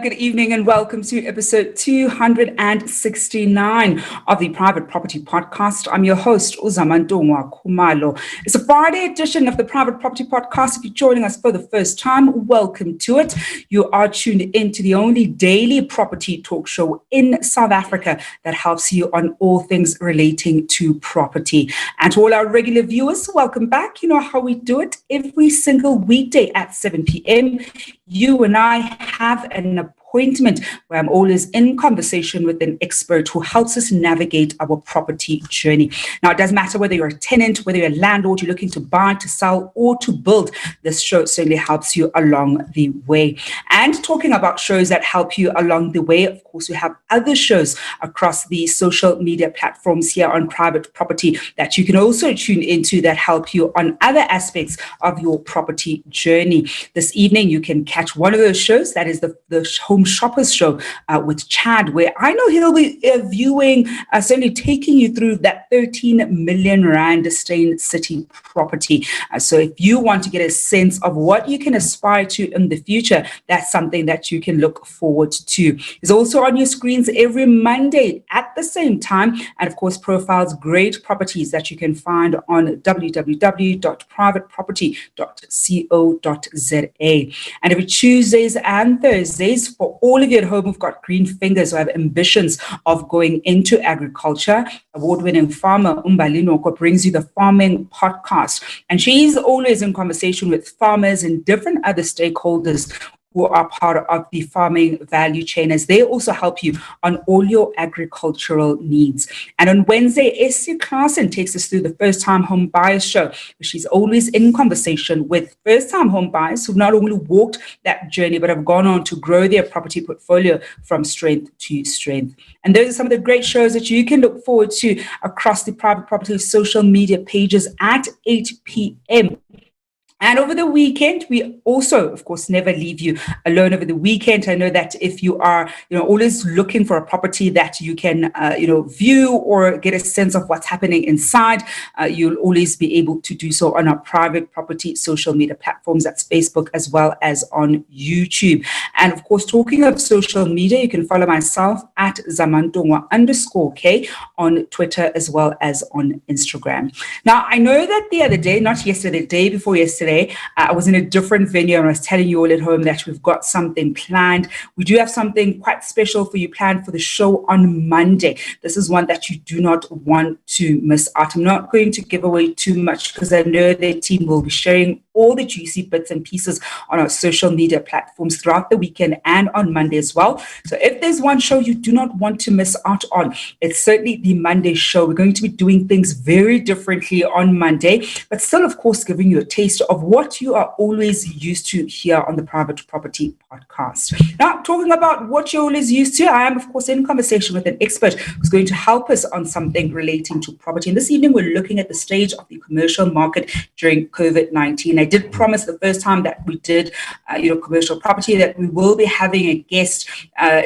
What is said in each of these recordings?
Good evening and welcome to episode 269 of the Private Property Podcast. I'm your host, Uzamantungwa Khumalo. It's a Friday edition of the Private Property Podcast. If you're joining us for the first time, welcome to it. You are tuned into the only daily property talk show in South Africa that helps you on all things relating to property. And to all our regular viewers, welcome back. You know how we do it every single weekday at 7 p.m. You and I have an appointment where I'm always in conversation with an expert who helps us navigate our property journey. Now, it doesn't matter whether you're a tenant, whether you're a landlord, you're looking to buy, to sell, or to build. This show certainly helps you along the way. And talking about shows that help you along the way, of course, we have other shows across the social media platforms here on Private Property that you can also tune into that help you on other aspects of your property journey. This evening, you can catch one of those shows, that is the Home Shoppers Show with Chad, where I know he'll be viewing, certainly taking you through that 13 million rand Steyn City property. So if you want to get a sense of what you can aspire to in the future, that's something that you can look forward to. It's also on your screens every Monday at the same time. And of course, profiles great properties that you can find on www.privateproperty.co.za. And every Tuesdays and Thursdays, for all of you at home who've got green fingers, who have ambitions of going into agriculture, award-winning farmer Umbali Noko brings you the Farming Podcast. And she's always in conversation with farmers and different other stakeholders who are part of the farming value chain, as they also help you on all your agricultural needs. And on Wednesday, Essie Clarkson takes us through the First-Time Home Buyers Show, where she's always in conversation with first-time home buyers who've not only walked that journey, but have gone on to grow their property portfolio from strength to strength. And those are some of the great shows that you can look forward to across the Private Property social media pages at 8 p.m. And over the weekend, we also, of course, never leave you alone over the weekend. I know that if you are, always looking for a property that you can, view or get a sense of what's happening inside, you'll always be able to do so on our Private Property social media platforms. That's Facebook as well as on YouTube. And of course, talking of social media, you can follow myself at Zamantungwa_K on Twitter as well as on Instagram. Now, I know that the other day, not yesterday, the day before yesterday, I was in a different venue and I was telling you all at home that we've got something planned. We do have something quite special for you planned for the show on Monday. This is one that you do not want to miss out. I'm not going to give away too much because I know their team will be sharing all the juicy bits and pieces on our social media platforms throughout the weekend and on Monday as well. So if there's one show you do not want to miss out on, it's certainly the Monday show. We're going to be doing things very differently on Monday, but still, of course, giving you a taste of what you are always used to here on the Private Property Podcast. Now, talking about what you're always used to, I am, of course, in conversation with an expert who's going to help us on something relating to property. And this evening, we're looking at the stage of the commercial market during COVID-19. I did promise the first time that we did, commercial property, that we will be having a guest,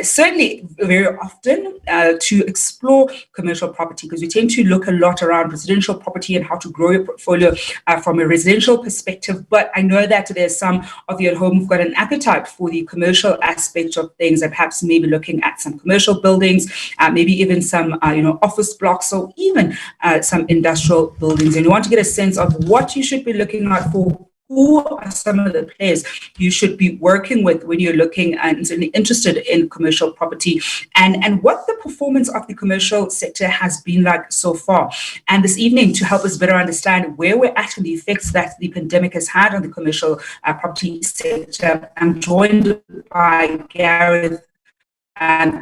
certainly very often, to explore commercial property, because we tend to look a lot around residential property and how to grow your portfolio from a residential perspective. But I know that there's some of you at home who've got an appetite for the commercial aspect of things, and perhaps maybe looking at some commercial buildings, maybe even some, office blocks, or even some industrial buildings. And you want to get a sense of what you should be looking out for who are some of the players you should be working with when you're looking and interested in commercial property, and what the performance of the commercial sector has been like so far. And this evening, to help us better understand where we're at and the effects that the pandemic has had on the commercial property sector, I'm joined by Garreth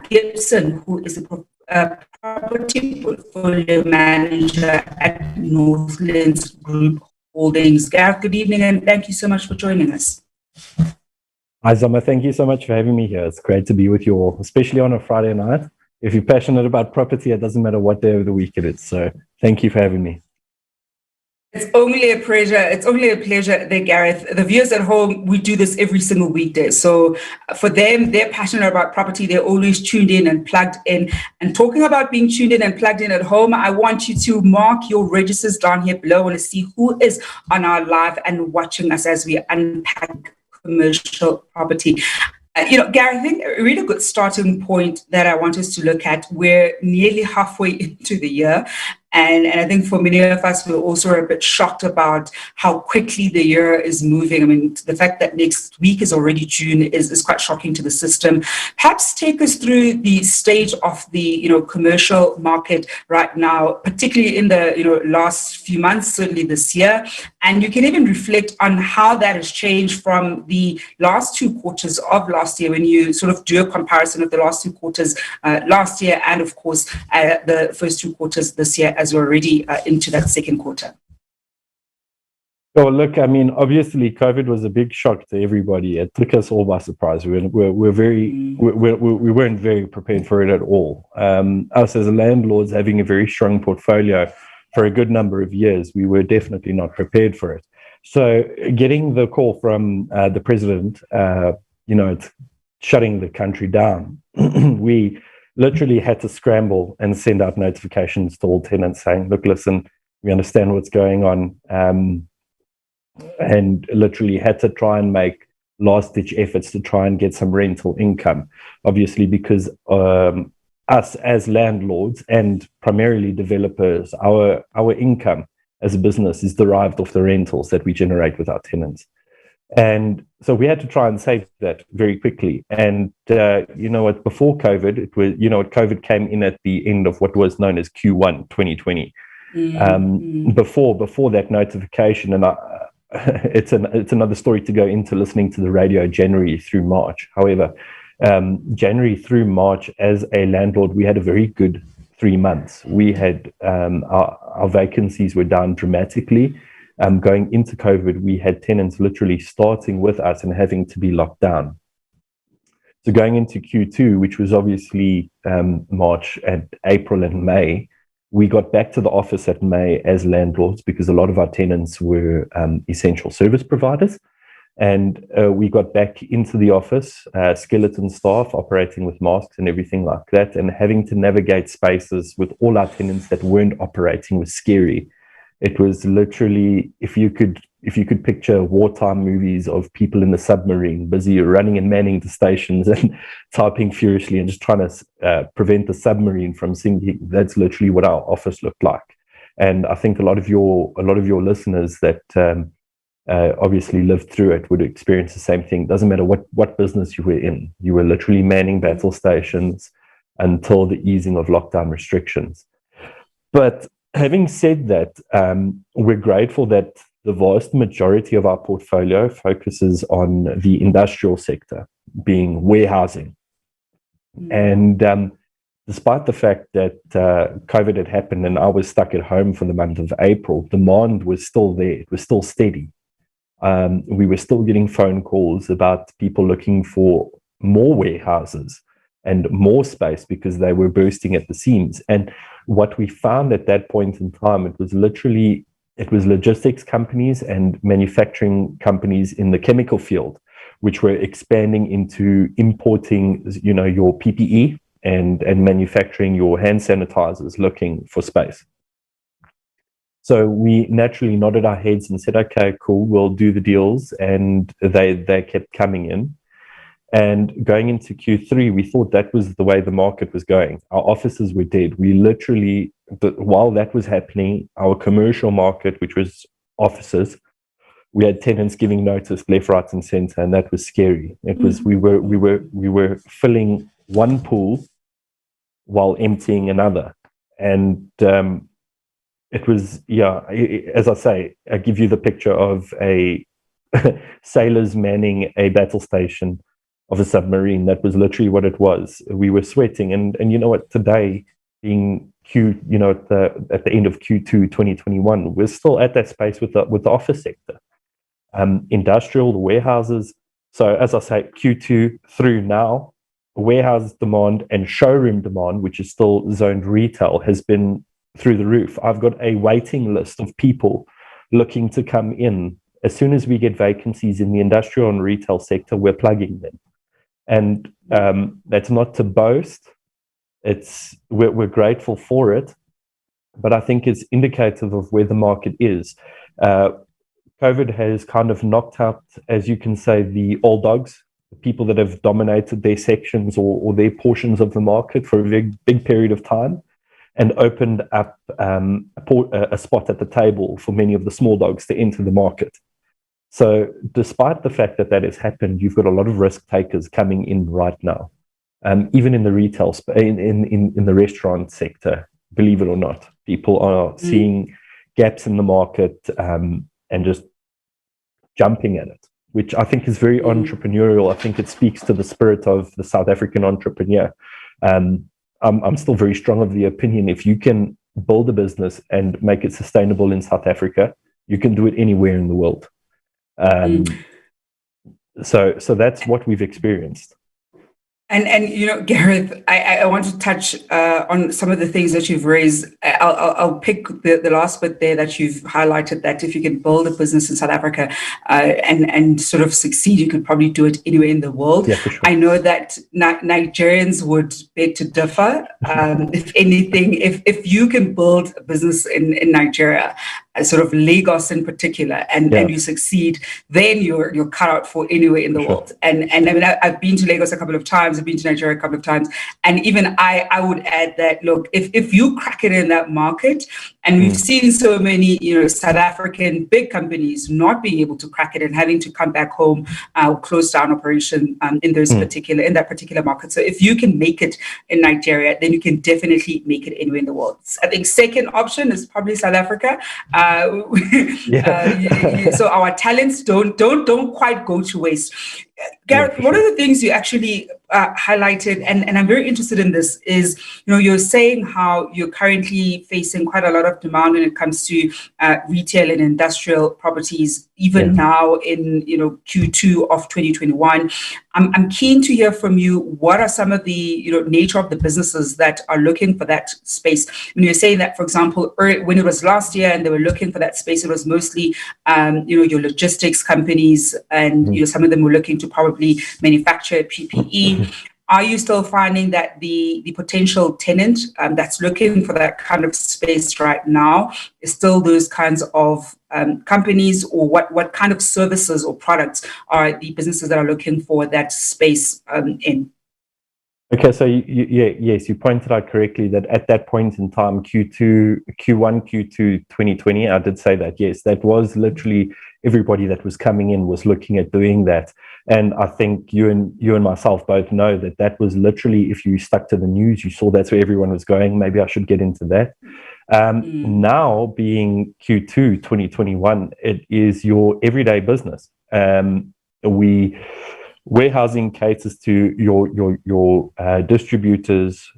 Gibson, who is a property portfolio manager at Northlands Group Holdings. Garreth, good evening, and thank you so much for joining us. Hi, Zama. Thank you so much for having me here. It's great to be with you all, especially on a Friday night. If you're passionate about property, it doesn't matter what day of the week it is. So thank you for having me. It's only a pleasure. It's only a pleasure there, Garreth. The viewers at home, we do this every single weekday. So for them, they're passionate about property. They're always tuned in and plugged in. And talking about being tuned in and plugged in at home, I want you to mark your registers down here below. I want to see who is on our live and watching us as we unpack commercial property. Garreth, I think a really good starting point that I want us to look at, we're nearly halfway into the year. And I think for many of us, we're also a bit shocked about how quickly the year is moving. I mean, the fact that next week is already June is quite shocking to the system. Perhaps take us through the stage of the commercial market right now, particularly in the last few months, certainly this year. And you can even reflect on how that has changed from the last two quarters of last year, when you sort of do a comparison of the last two quarters last year and, of course, the first two quarters this year, as we're already into that second quarter. So look, I mean, obviously, COVID was a big shock to everybody. It took us all by surprise. We weren't very prepared for it at all. Us as landlords, having a very strong portfolio for a good number of years, we were definitely not prepared for it. So getting the call from the president, it's shutting the country down, we literally had to scramble and send out notifications to all tenants saying, look, listen, we understand what's going on, and literally had to try and make last-ditch efforts to try and get some rental income, obviously, because us as landlords and primarily developers, our income as a business is derived off the rentals that we generate with our tenants. And so we had to try and save that very quickly. And before COVID, it was, COVID came in at the end of what was known as Q1 2020. Before that notification, and it's another story to go into listening to the radio January through March. However, January through March, as a landlord, we had a very good 3 months. We had our vacancies were down dramatically. Going into COVID, we had tenants literally starting with us and having to be locked down. So going into Q2, which was obviously March and April and May, we got back to the office at May as landlords because a lot of our tenants were essential service providers. And we got back into the office, skeleton staff operating with masks and everything like that, and having to navigate spaces with all our tenants that weren't operating was scary. It was literally, if you could picture wartime movies of people in the submarine, busy running and manning the stations and typing furiously and just trying to prevent the submarine from sinking. That's literally what our office looked like. And I think a lot of your listeners that obviously lived through it would experience the same thing. Doesn't matter what business you were in, you were literally manning battle stations until the easing of lockdown restrictions. But having said that, we're grateful that the vast majority of our portfolio focuses on the industrial sector, being warehousing. And despite the fact that COVID had happened and I was stuck at home for the month of April, demand was still there. It was still steady. We were still getting phone calls about people looking for more warehouses and more space because they were bursting at the seams. And what we found at that point in time, it was logistics companies and manufacturing companies in the chemical field, which were expanding into importing, your PPE and manufacturing your hand sanitizers, looking for space. So we naturally nodded our heads and said, okay, cool, we'll do the deals. And they kept coming in. And going into Q3, we thought that was the way the market was going. Our offices were dead. We literally, while that was happening, our commercial market, which was offices, we had tenants giving notice left, right, and center, and that was scary. It was we were filling one pool while emptying another, and it was, as I say, I give you the picture of a sailors manning a battle station of a submarine. That was literally what it was. We were sweating, and you know what? Today, being at the end of Q2 2021, we're still at that space with the office sector, industrial, the warehouses. So as I say, Q2 through now, warehouse demand and showroom demand, which is still zoned retail, has been through the roof. I've got a waiting list of people looking to come in. As soon as we get vacancies in the industrial and retail sector, we're plugging them. And that's not to boast. We're grateful for it, but I think it's indicative of where the market is. COVID has kind of knocked out, as you can say, the old dogs, the people that have dominated their sections or their portions of the market for a very big period of time, and opened up a spot at the table for many of the small dogs to enter the market. So despite the fact that has happened, you've got a lot of risk takers coming in right now. Even in the retail, in the restaurant sector, believe it or not, people are seeing gaps in the market and just jumping at it, which I think is very entrepreneurial. I think it speaks to the spirit of the South African entrepreneur. I'm still very strong of the opinion, if you can build a business and make it sustainable in South Africa, you can do it anywhere in the world. So that's what we've experienced. And Garreth, I want to touch on some of the things that you've raised. I'll pick the last bit there that you've highlighted, that if you can build a business in South Africa and sort of succeed, you could probably do it anywhere in the world. Yeah, for sure. I know that Nigerians would beg to differ. If anything, if you can build a business in Nigeria, sort of Lagos in particular, and you succeed, then you're cut out for anywhere in the world. And I mean, I've been to Lagos a couple of times, I've been to Nigeria a couple of times, and even I would add that, look, if you crack it in that market, and we've seen so many South African big companies not being able to crack it and having to come back home, close down operation in that particular market. So if you can make it in Nigeria, then you can definitely make it anywhere in the world. I think second option is probably South Africa. So our talents don't quite go to waste. Garreth, one of the things you actually highlighted, and I'm very interested in this, is you're saying how you're currently facing quite a lot of demand when it comes to retail and industrial properties, even now in Q2 of 2021. I'm keen to hear from you. What are some of the nature of the businesses that are looking for that space? When you're saying that, for example, when it was last year and they were looking for that space, it was mostly your logistics companies, and some of them were looking to probably manufacture PPE. Are you still finding that the potential tenant that's looking for that kind of space right now is still those kinds of companies, or what kind of services or products are the businesses that are looking for that space in? Okay, so yes, you pointed out correctly that at that point in time, Q1, Q2 2020, I did say that, yes, that was literally everybody that was coming in was looking at doing that. And I think you and myself both know that was literally, if you stuck to the news, you saw that's where everyone was going. Maybe I should get into that. Now being Q2 2021, it is your everyday business. Warehousing caters to your distributors,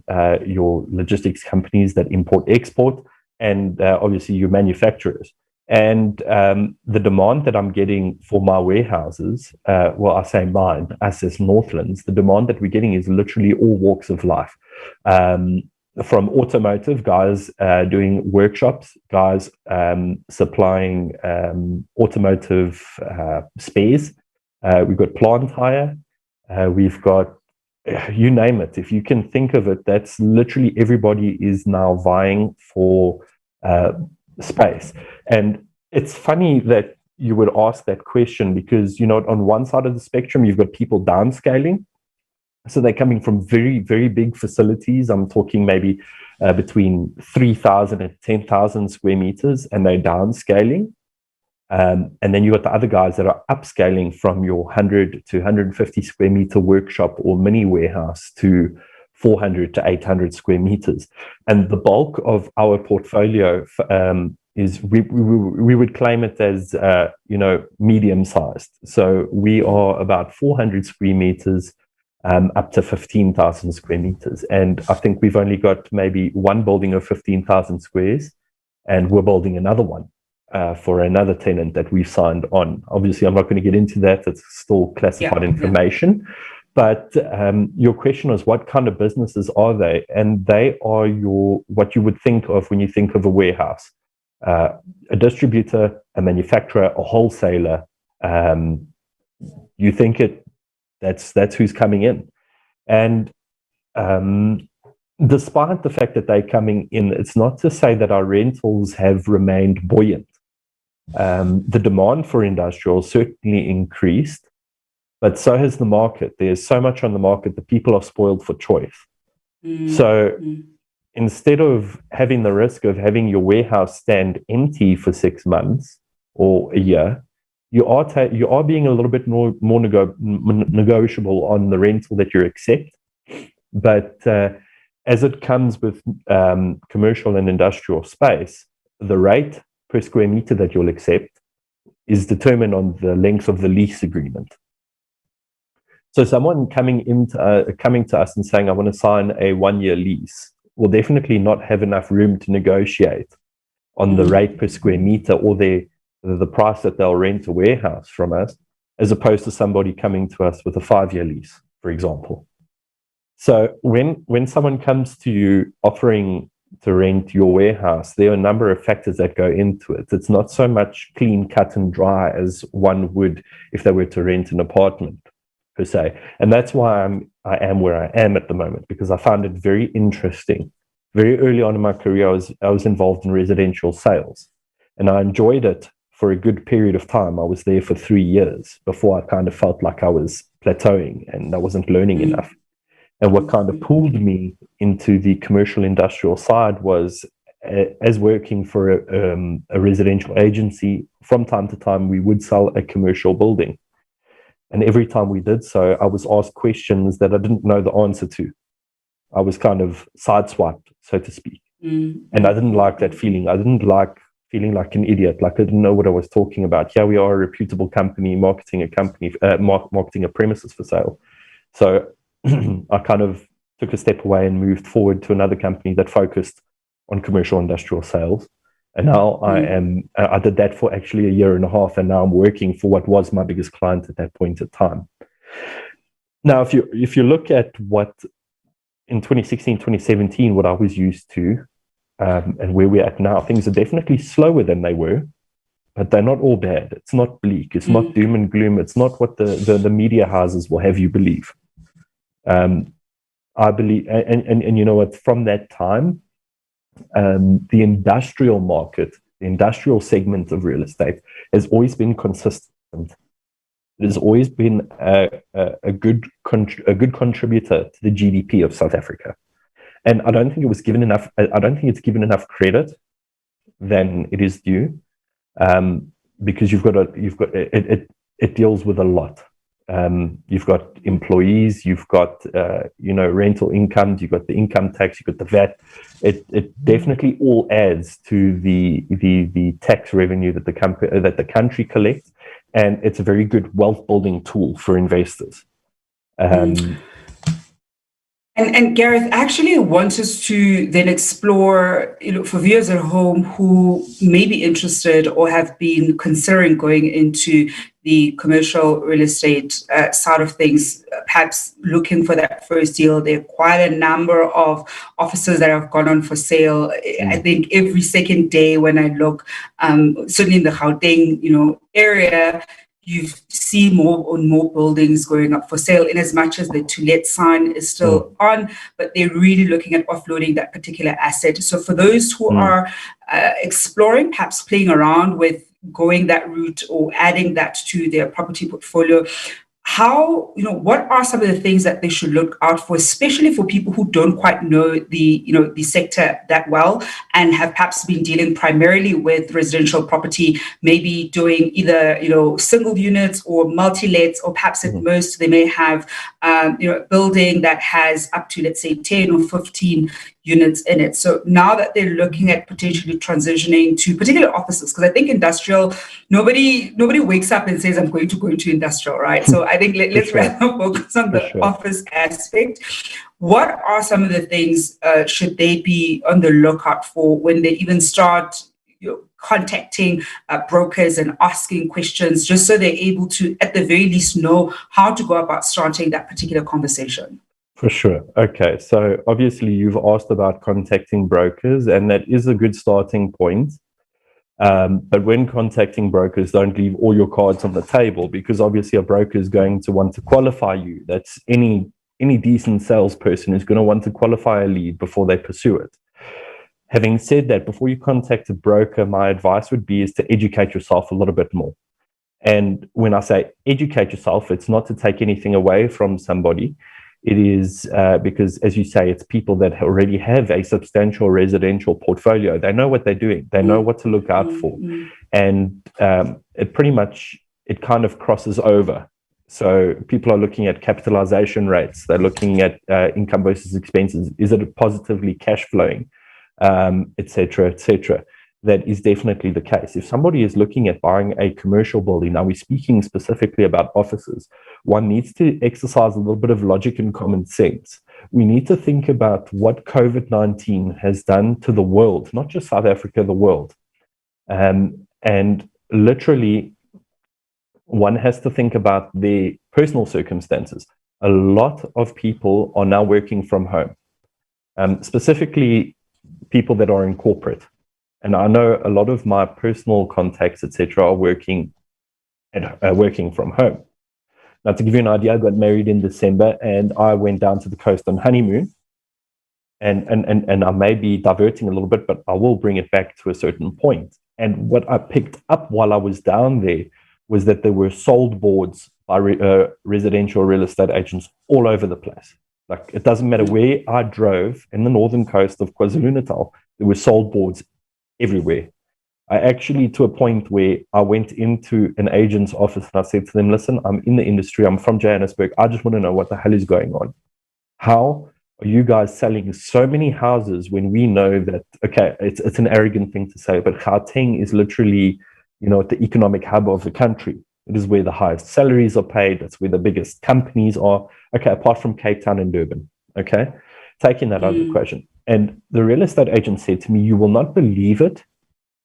your logistics companies that import export, and obviously your manufacturers. And the demand that I'm getting for my warehouses, I say mine, us as Northlands, the demand that we're getting is literally all walks of life. From automotive, guys doing workshops, guys supplying automotive spares. We've got plant hire. We've got, you name it. If you can think of it, that's literally everybody is now vying for space. And it's funny that you would ask that question, because on one side of the spectrum you've got people downscaling, so they're coming from very, very big facilities. I'm talking maybe between 3,000 and 10,000 square meters, and they're downscaling. And then you got the other guys that are upscaling from your 100 to 150 square meter workshop or mini warehouse to 400 to 800 square meters. And the bulk of our portfolio is we would claim it as medium sized. So we are about 400 square meters up to 15,000 square meters. And I think we've only got maybe one building of 15,000 squares, and we're building another one for another tenant that we've signed on. Obviously, I'm not going to get into that. It's still classified information. Yeah. But your question was, what kind of businesses are they? And they are what you would think of when you think of a warehouse. A distributor, a manufacturer, a wholesaler. You think that's who's coming in. And despite the fact that they're coming in, it's not to say that our rentals have remained buoyant. The demand for industrial certainly increased, but so has the market. There's so much on the market that people are spoiled for choice. So instead of having the risk of having your warehouse stand empty for 6 months or a year, you are being a little bit more negotiable on the rental that you accept. But as it comes with commercial and industrial space, the rate per square meter that you'll accept is determined on the length of the lease agreement. So someone coming to us and saying, I want to sign a 1-year lease, will definitely not have enough room to negotiate on the rate per square meter or the price that they'll rent a warehouse from us, as opposed to somebody coming to us with a 5-year lease, for example. So when someone comes to you offering to rent your warehouse, there are a number of factors that go into it. It's not so much clean, cut and dry as one would if they were to rent an apartment, per se. And that's why I am where I am at the moment, because I found it very interesting. Very early on in my career, I was involved in residential sales, and I enjoyed it for a good period of time. I was there for 3 years before I kind of felt like I was plateauing and I wasn't learning enough. And what kind of pulled me into the commercial industrial side was, as working for a residential agency, from time to time, we would sell a commercial building. And every time we did so, I was asked questions that I didn't know the answer to. I was kind of sideswiped, so to speak. And I didn't like that feeling. I didn't like feeling like an idiot, like I didn't know what I was talking about. Yeah, we are a reputable company marketing a premises for sale. So I kind of took a step away and moved forward to another company that focused on commercial industrial sales. And now I did that for actually 1.5 years, and now I'm working for what was my biggest client at that point in time. Now, if you look at what in 2016, 2017, what I was used to, and where we're at now, things are definitely slower than they were, but they're not all bad. It's not bleak. It's not doom and gloom. It's not what the media houses will have you believe. I believe, and you know what, from that time, the industrial market, the industrial segment of real estate has always been consistent. It has always been a good contributor to the GDP of South Africa. And I don't think it was given enough. I don't think it's given enough credit than it is due, because it deals with a lot. You've got employees, you've got rental incomes, you've got the income tax, you've got the VAT. It definitely all adds to the tax revenue that the country collects, and it's a very good wealth building tool for investors. And Garreth, actually, I want us to then explore, for viewers at home who may be interested or have been considering going into the commercial real estate side of things, perhaps looking for that first deal. There are quite a number of offices that have gone on for sale. I think every second day when I look, certainly in the Gauteng, area, you see more and more buildings going up for sale, in as much as the to-let sign is still on, but they're really looking at offloading that particular asset. So for those who are exploring, perhaps playing around with going that route or adding that to their property portfolio, how, what are some of the things that they should look out for, especially for people who don't quite know the sector that well and have perhaps been dealing primarily with residential property, maybe doing either, single units or multi-lets, or perhaps at most they may have, a building that has up to, let's say, 10 or 15 units in it. So now that they're looking at potentially transitioning to particular offices, because I think industrial, nobody wakes up and says, I'm going to go into industrial, right? So I think let's rather focus on the office aspect. What are some of the things should they be on the lookout for when they even start contacting brokers and asking questions, just so they're able to, at the very least, know how to go about starting that particular conversation? For sure. Okay. So obviously you've asked about contacting brokers, and that is a good starting point. But when contacting brokers, don't leave all your cards on the table, because obviously a broker is going to want to qualify you. That's any decent salesperson is going to want to qualify a lead before they pursue it. Having said that, before you contact a broker, my advice would be is to educate yourself a little bit more. And when I say educate yourself, it's not to take anything away from somebody. It is because, as you say, it's people that already have a substantial residential portfolio. They know what they're doing. They know what to look out for. And it kind of crosses over. So people are looking at capitalization rates. They're looking at income versus expenses. Is it positively cash flowing, et cetera, et cetera. That is definitely the case. If somebody is looking at buying a commercial building, now we're speaking specifically about offices, one needs to exercise a little bit of logic and common sense. We need to think about what COVID-19 has done to the world, not just South Africa, the world. And literally, one has to think about their personal circumstances. A lot of people are now working from home, specifically people that are in corporate. And I know a lot of my personal contacts, etc., are working from home. Now, to give you an idea, I got married in December, and I went down to the coast on honeymoon. And I may be diverting a little bit, but I will bring it back to a certain point. And what I picked up while I was down there was that there were sold boards by residential real estate agents all over the place. Like, it doesn't matter where I drove in the northern coast of KwaZulu-Natal, there were sold boards everywhere. I actually, to a point where I went into an agent's office and I said to them, listen, I'm in the industry, I'm from Johannesburg, I just want to know what the hell is going on. How are you guys selling so many houses when we know that, okay, it's an arrogant thing to say, but Gauteng is literally, the economic hub of the country. It is where the highest salaries are paid. That's where the biggest companies are. Okay, apart from Cape Town and Durban. Okay, taking that out of the equation. And the real estate agent said to me, you will not believe it.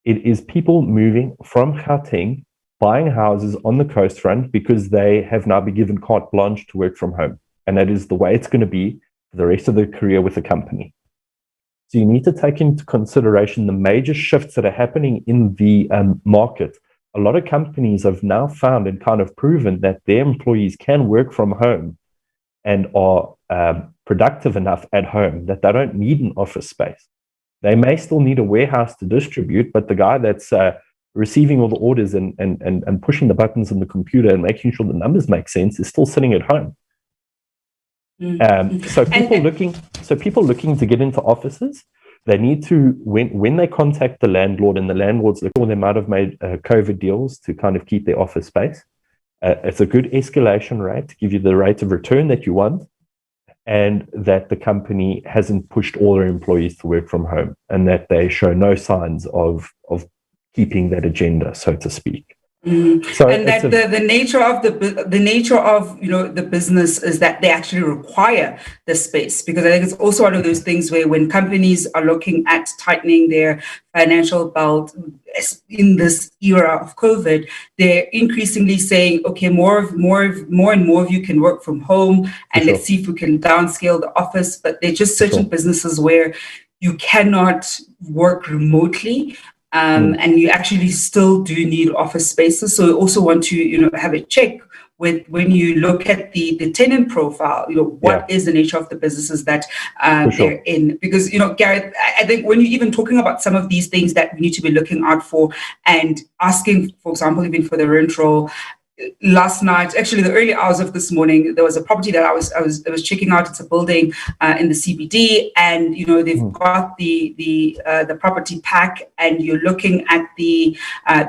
It is people moving from Gauteng, buying houses on the coastfront because they have now been given carte blanche to work from home. And that is the way it's going to be for the rest of their career with the company. So you need to take into consideration the major shifts that are happening in the market. A lot of companies have now found and kind of proven that their employees can work from home and are productive enough at home that they don't need an office space. They may still need a warehouse to distribute, but the guy that's receiving all the orders and pushing the buttons on the computer and making sure the numbers make sense is still sitting at home. So people looking to get into offices, they need to, when they contact the landlord and the landlord's looking, they might have made COVID deals to kind of keep their office space. It's a good escalation rate to give you the rate of return that you want, and that the company hasn't pushed all their employees to work from home, and that they show no signs of keeping that agenda, so to speak. So and that the nature of the business is that they actually require the space, because I think it's also one of those things where when companies are looking at tightening their financial belt in this era of COVID, they're increasingly saying, okay, more and more of you can work from home, and let's see if we can downscale the office. But there are just certain businesses where you cannot work remotely. And you actually still do need office spaces. So you also want to, have a check with when you look at the tenant profile, what is the nature of the businesses that they're in? Because, Garreth, I think when you're even talking about some of these things that we need to be looking out for and asking, for example, even for the rent roll, last night, actually the early hours of this morning, there was a property that I was checking out. It's a building in the CBD, and they've got the property pack, and you're looking at the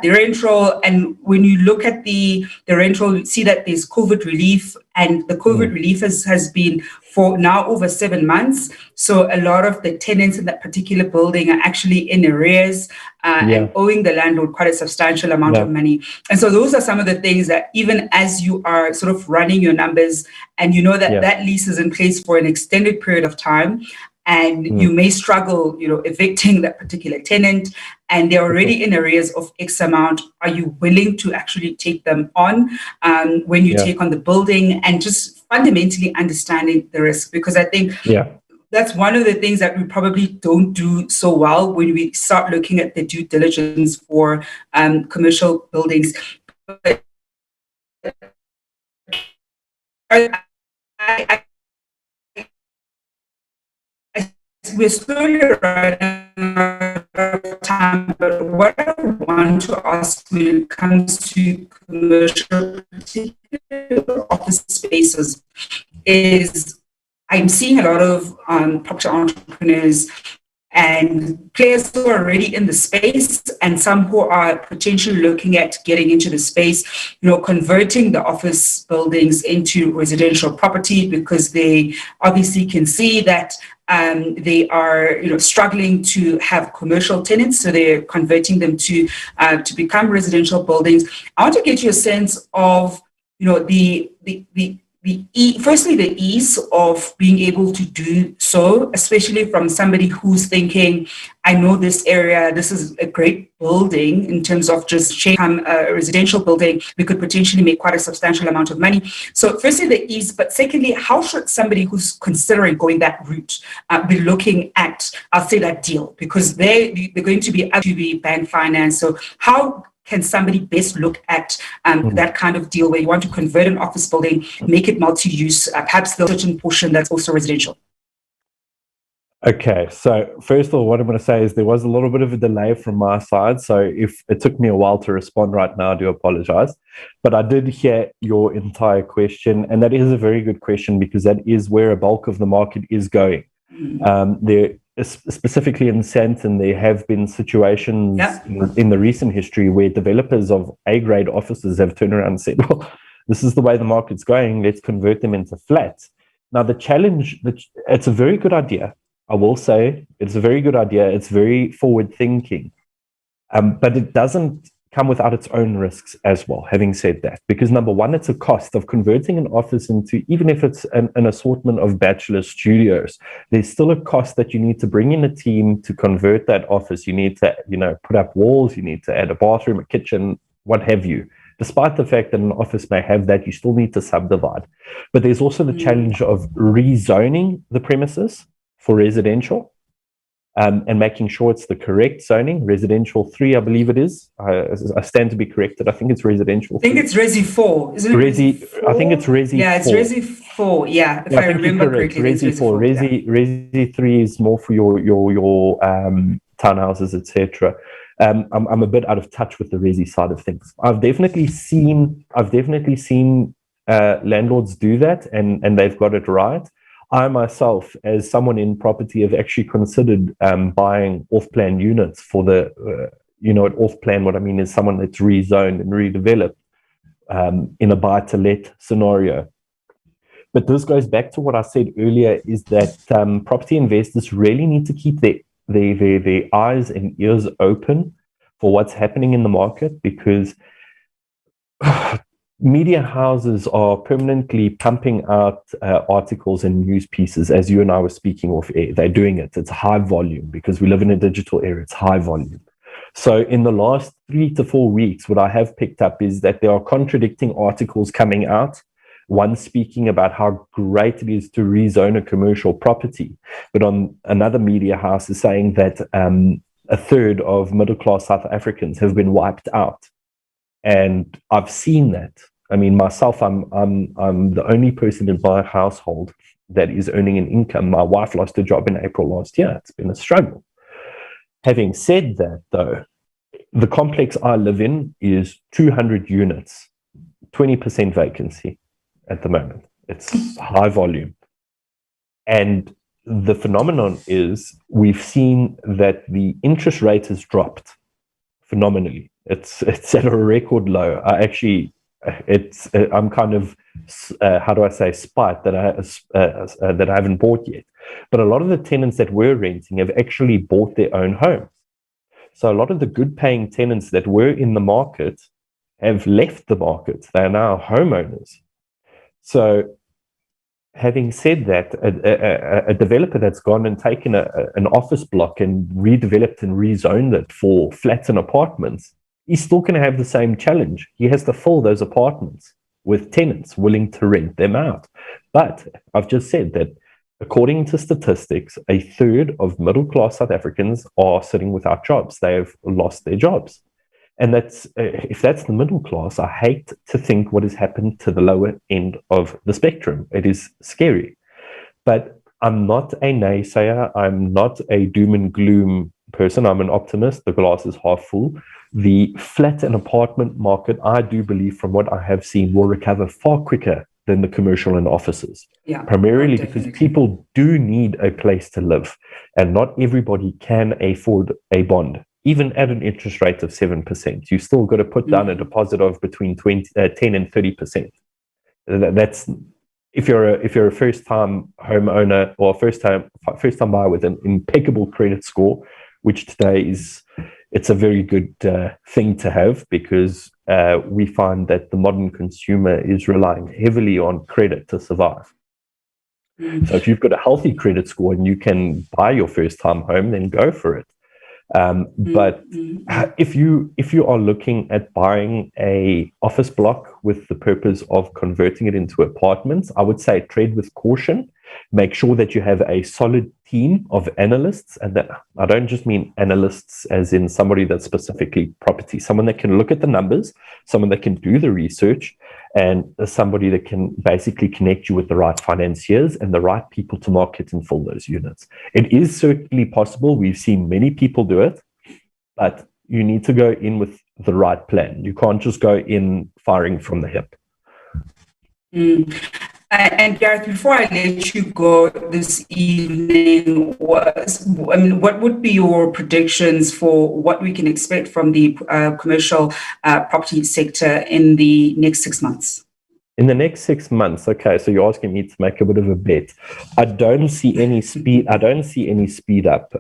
rent roll, and when you look at the rent roll, you see that there's COVID relief, and the COVID relief has been for now over 7 months. So a lot of the tenants in that particular building are actually in arrears and owing the landlord quite a substantial amount of money. And so those are some of the things that even as you are sort of running your numbers and that lease is in place for an extended period of time, and you may struggle, evicting that particular tenant, and they're already in arrears of X amount. Are you willing to actually take them on when you take on the building, and just fundamentally understanding the risk? Because I think that's one of the things that we probably don't do so well when we start looking at the due diligence for commercial buildings. But we're slowly running out of time, but what I want to ask when it comes to commercial, particularly office spaces, is I'm seeing a lot of property entrepreneurs and players who are already in the space, and some who are potentially looking at getting into the space, converting the office buildings into residential property, because they obviously can see that they are, struggling to have commercial tenants, so they're converting them to become residential buildings. I want to get you a sense of, firstly, the ease of being able to do so, especially from somebody who's thinking, I know this area, this is a great building in terms of just changing a residential building, we could potentially make quite a substantial amount of money. So firstly, the ease, but secondly, how should somebody who's considering going that route be looking at, I'll say, that deal? Because they're going to be bank finance. So how can somebody best look at that kind of deal where you want to convert an office building, make it multi-use, perhaps the certain portion that's also residential? Okay, so first of all, what I'm going to say is there was a little bit of a delay from my side. So if it took me a while to respond right now, I do apologize. But I did hear your entire question, and that is a very good question, because that is where a bulk of the market is going. There, specifically in Sandton, there have been situations in the recent history where developers of A-grade offices have turned around and said, well, this is the way the market's going, let's convert them into flats. Now, the challenge, it's a very good idea. I will say it's a very good idea. It's very forward thinking, but it doesn't come without its own risks as well, having said that, because number one, it's a cost of converting an office into, even if it's an assortment of bachelor studios, there's still a cost that you need to bring in a team to convert that office. You need to, put up walls, you need to add a bathroom, a kitchen, what have you. Despite the fact that an office may have that, you still need to subdivide. But there's also the challenge of rezoning the premises for residential, and making sure it's the correct zoning. Residential 3, I believe it is. I stand to be corrected. I think it's residential 3. I think it's Resi 4, isn't it? I think it's Resi 4. Yeah, it's Resi 4. Yeah, if I remember correctly. Resi 4. Resi 3 is more for your townhouses, etc. I'm a bit out of touch with the Resi side of things. I've definitely seen landlords do that, and they've got it right. I myself, as someone in property, have actually considered buying off-plan units for the, off-plan, what I mean is someone that's rezoned and redeveloped in a buy-to-let scenario. But this goes back to what I said earlier, is that property investors really need to keep their eyes and ears open for what's happening in the market, because media houses are permanently pumping out articles and news pieces, as you and I were speaking off air. They're doing it. It's high volume, because we live in a digital era. It's high volume. So in the last 3 to 4 weeks, what I have picked up is that there are contradicting articles coming out. One speaking about how great it is to rezone a commercial property, but on another media house is saying that a third of middle-class South Africans have been wiped out. And I've seen that. I mean, myself, I'm the only person in my household that is earning an income. My wife lost her job in April last year. It's been a struggle. Having said that, though, the complex I live in is 200 units. 20% vacancy at the moment. It's high volume. And the phenomenon is we've seen that the interest rate has dropped phenomenally. It's at a record low. I'm kind of how do I say, spite that I haven't bought yet. But a lot of the tenants that were renting have actually bought their own homes. So a lot of the good paying tenants that were in the market have left the market. They are now homeowners. So having said that, a developer that's gone and taken an office block and redeveloped and rezoned it for flats and apartments, he's still going to have the same challenge. He has to fill those apartments with tenants willing to rent them out. But I've just said that according to statistics, a third of middle-class South Africans are sitting without jobs. They have lost their jobs. And that's if that's the middle class, I hate to think what has happened to the lower end of the spectrum. It is scary. But I'm not a naysayer. I'm not a doom and gloom person. I'm an optimist. The glass is half full. The flat and apartment market, I do believe, from what I have seen, will recover far quicker than the commercial and offices. Yeah, primarily because people do need a place to live, and not everybody can afford a bond. Even at an interest rate of 7%, you still got to put down a deposit of between 10 and 30%. That's if you're a first-time homeowner or first-time buyer with an impeccable credit score, which today it's a very good thing to have, because we find that the modern consumer is relying heavily on credit to survive. So if you've got a healthy credit score and you can buy your first-time home, then go for it. But if you are looking at buying a office block with the purpose of converting it into apartments, I would say tread with caution. Make sure that you have a solid team of analysts, and that I don't just mean analysts as in somebody that's specifically property, someone that can look at the numbers, someone that can do the research, and somebody that can basically connect you with the right financiers and the right people to market and fill those units. It is certainly possible. We've seen many people do it, but you need to go in with the right plan. You can't just go in firing from the hip. And Garreth, before I let you go this evening, what would be your predictions for what we can expect from the commercial property sector in the next 6 months? In the next 6 months, okay. So you're asking me to make a bit of a bet. I don't see any speed. I don't see any speed up.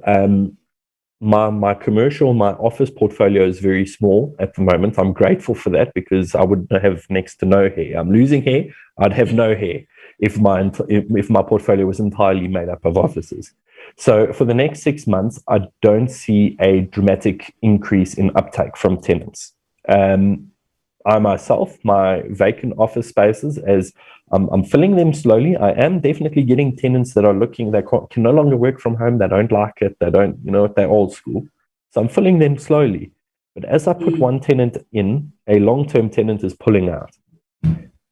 My commercial, my office portfolio is very small at the moment. I'm grateful for that, because I would have next to no hair. I'm losing hair. I'd have no hair if my portfolio was entirely made up of offices. So for the next 6 months, I don't see a dramatic increase in uptake from tenants. I myself, my vacant office spaces, as I'm filling them slowly. I am definitely getting tenants that are looking, they can no longer work from home. They don't like it. They don't, they're old school. So I'm filling them slowly. But as I put one tenant in, a long-term tenant is pulling out.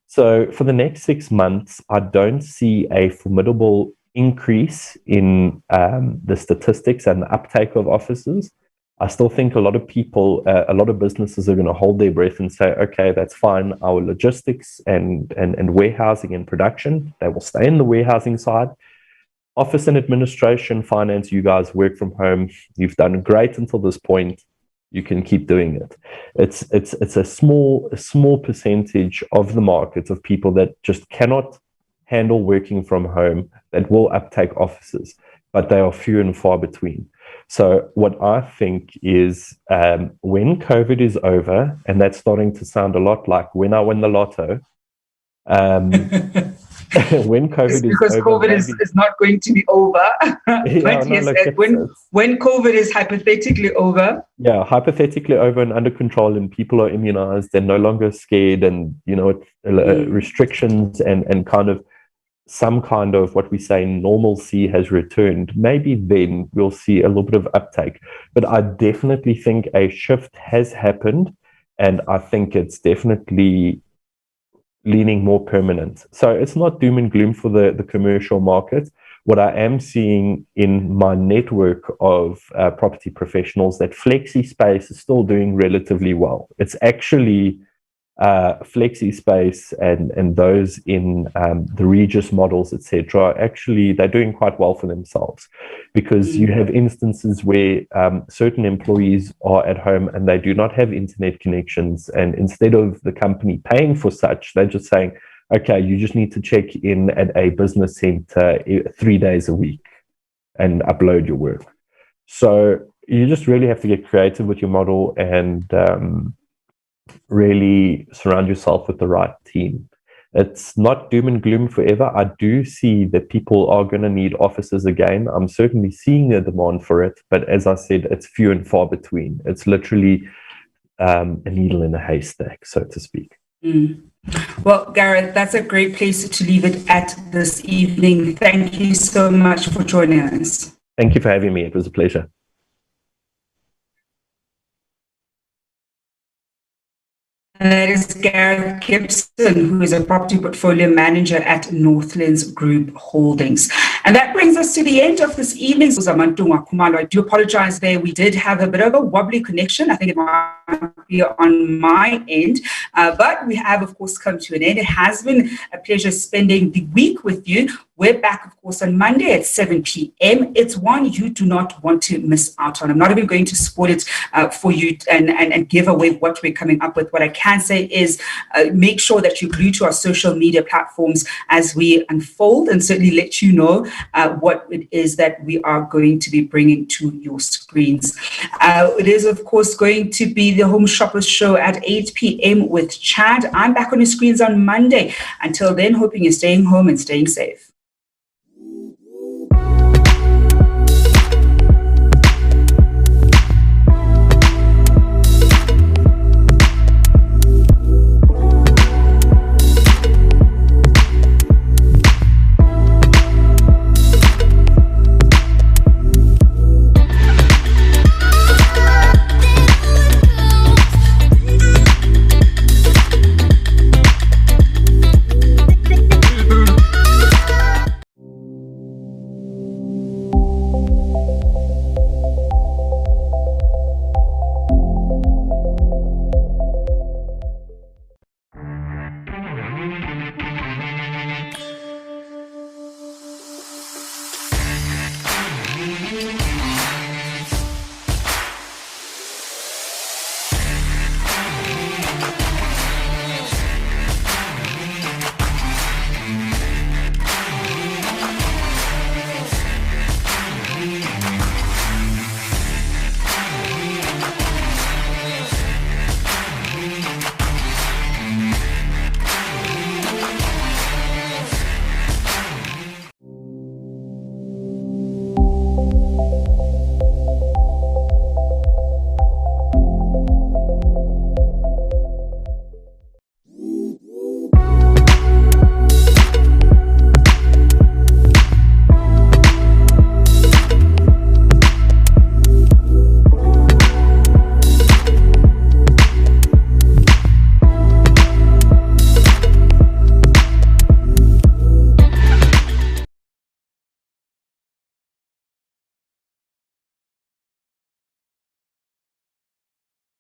So for the next 6 months, I don't see a formidable increase in the statistics and the uptake of offices. I still think a lot of people, a lot of businesses are going to hold their breath and say, okay, that's fine. Our logistics and warehousing and production, they will stay in the warehousing side. Office and administration, finance, you guys work from home. You've done great until this point. You can keep doing it. It's a small percentage of the market of people that just cannot handle working from home that will uptake offices, but they are few and far between. So what I think is when COVID is over, and that's starting to sound a lot like when I win the lotto, when COVID is because over, COVID is not going to be over. But yes, when COVID is hypothetically over. Yeah, hypothetically over and under control, and people are immunized and no longer scared, and restrictions and kind of some kind of what we say normalcy has returned, maybe then we'll see a little bit of uptake. But I definitely think a shift has happened, and I think it's definitely leaning more permanent. So it's not doom and gloom for the commercial market. What I am seeing in my network of property professionals, that flexi space is still doing relatively well. It's actually flexi space and those in the Regis models, etc., actually they're doing quite well for themselves, because you have instances where certain employees are at home and they do not have internet connections, and instead of the company paying for such, they're just saying, okay, you just need to check in at a business center 3 days a week and upload your work. So you just really have to get creative with your model and really surround yourself with the right team. It's not doom and gloom forever. I do see that people are going to need offices again. I'm certainly seeing a demand for it, but as I said, it's few and far between. It's literally a needle in a haystack, so to speak. Well, Garreth, that's a great place to leave it at this evening. Thank you so much for joining us. Thank you for having me. It was a pleasure. And that is Garreth Gibson, who is a property portfolio manager at Northlands Group Holdings. And that brings us to the end of this evening. I do apologize there. We did have a bit of a wobbly connection. I think it might be on my end. But we have, of course, come to an end. It has been a pleasure spending the week with you. We're back, of course, on Monday at 7 p.m. It's one you do not want to miss out on. I'm not even going to spoil it for you and give away what we're coming up with. What I can say is make sure that you glue to our social media platforms as we unfold, and certainly let you know what it is that we are going to be bringing to your screens. It is, of course, going to be the Home Shoppers Show at 8 p.m. with Chad. I'm back on your screens on Monday. Until then, hoping you're staying home and staying safe.